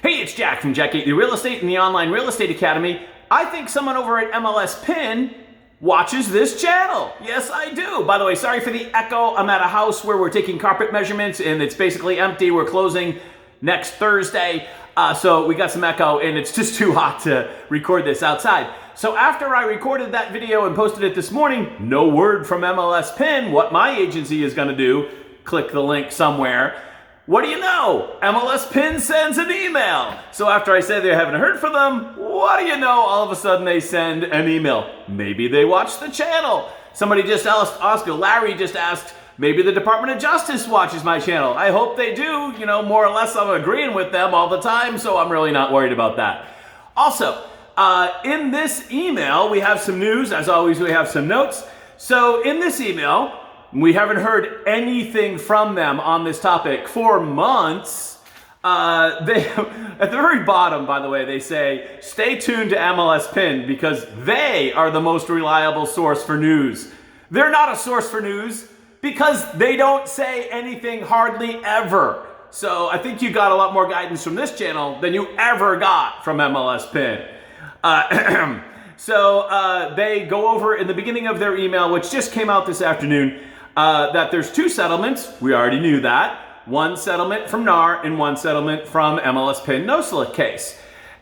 Hey, it's Jack from Jack 8 the Real Estate and the Online Real Estate Academy. I think someone over at MLS PIN watches this channel. Yes, I do. By the way, sorry for the echo. I'm at a house where we're taking carpet measurements and it's basically empty. We're closing next Thursday. So we got some echo and it's just too hot to record this outside. So after I recorded that video and posted it this morning, no word from MLS PIN what my agency is going to do. Click the link somewhere. What do you know? MLS PIN sends an email. So after I said they haven't heard from them, what do you know? All of a sudden they send an email. Maybe they watch the channel. Somebody just asked, Larry just asked, maybe the Department of Justice watches my channel. I hope they do. You know, more or less I'm agreeing with them all the time, so I'm really not worried about that. Also, in this email, we have some news. As always, we have some notes. So in this email, we haven't heard anything from them on this topic for months. At the very bottom, by the way, they say, stay tuned to MLS PIN because they are the most reliable source for news. They're not a source for news because they don't say anything hardly ever. So I think you got a lot more guidance from this channel than you ever got from MLS PIN. So they go over in the beginning of their email, which just came out this afternoon, that there's two settlements. We already knew that. One settlement from NAR and one settlement from MLS PIN Nosalek case.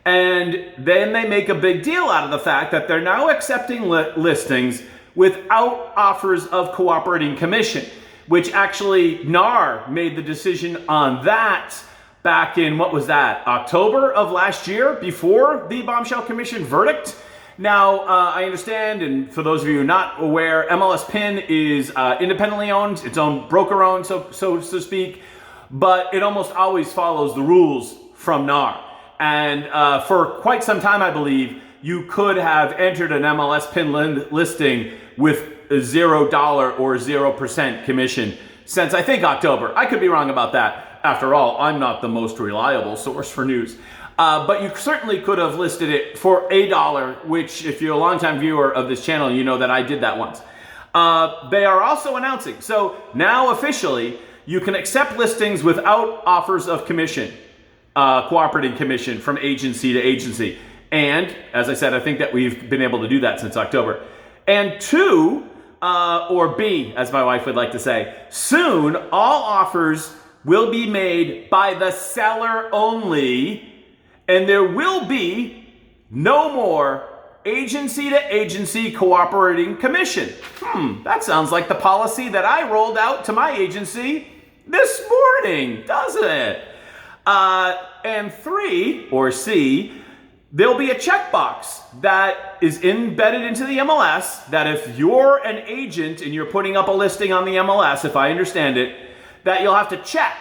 And then they make a big deal out of the fact that they're now accepting listings without offers of cooperating commission, which actually NAR made the decision on that back in, what was that, October of last year, before the Bombshell Commission verdict. Now, I understand, and for those of you not aware, MLS PIN is independently owned, its own broker owned, so to speak, but it almost always follows the rules from NAR. And for quite some time, I believe, you could have entered an MLS PIN listing with a $0 or 0% commission since, I think, October. I could be wrong about that. After all, I'm not the most reliable source for news. But you certainly could have listed it for $1, which if you're a longtime viewer of this channel, you know that I did that once. They are also announcing, so now officially, you can accept listings without offers of commission, cooperating commission from agency to agency. And as I said, I think that we've been able to do that since October. And two, or B, as my wife would like to say, soon all offers will be made by the seller only. And there will be no more agency-to-agency cooperating commission. That sounds like the policy that I rolled out to my agency this morning, doesn't it? And three, or C, there'll be a checkbox that is embedded into the MLS that if you're an agent and you're putting up a listing on the MLS, if I understand it, that you'll have to check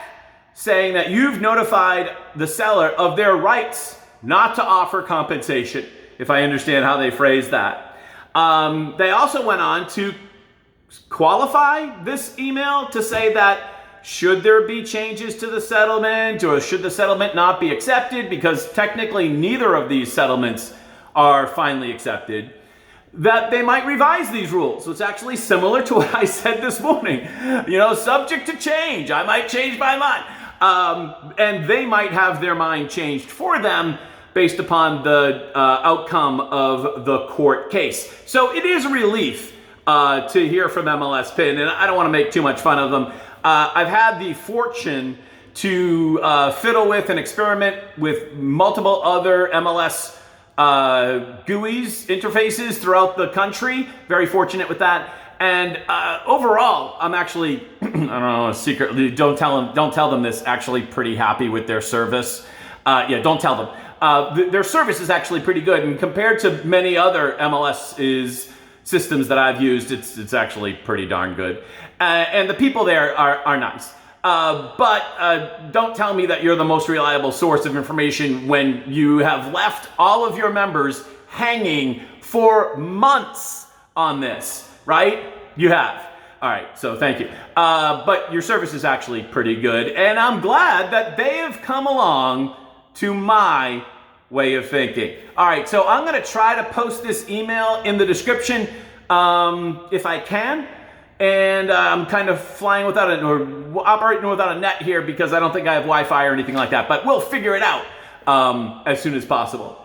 saying that you've notified the seller of their rights not to offer compensation, if I understand how they phrase that. They also went on to qualify this email to say that should there be changes to the settlement or should the settlement not be accepted, because technically neither of these settlements are finally accepted, that they might revise these rules. So it's actually similar to what I said this morning. You know, subject to change. I might change my mind. And they might have their mind changed for them based upon the outcome of the court case. So it is a relief to hear from MLS PIN, and I don't want to make too much fun of them. I've had the fortune to fiddle with and experiment with multiple other MLS GUIs, interfaces throughout the country. Very fortunate with that. And overall, I'm actually, I don't know, secretly, don't tell them this, actually pretty happy with their service. Yeah, don't tell them. Their service is actually pretty good, and compared to many other MLS systems that I've used, it's actually pretty darn good. And the people there are nice. But don't tell me that you're the most reliable source of information when you have left all of your members hanging for months on this, right? You have. All right, so thank you. But your service is actually pretty good, and I'm glad that they have come along to my way of thinking. All right, so I'm going to try to post this email in the description if I can. And I'm kind of flying without or operating without a net here because I don't think I have Wi-Fi or anything like that, but we'll figure it out. as soon as possible.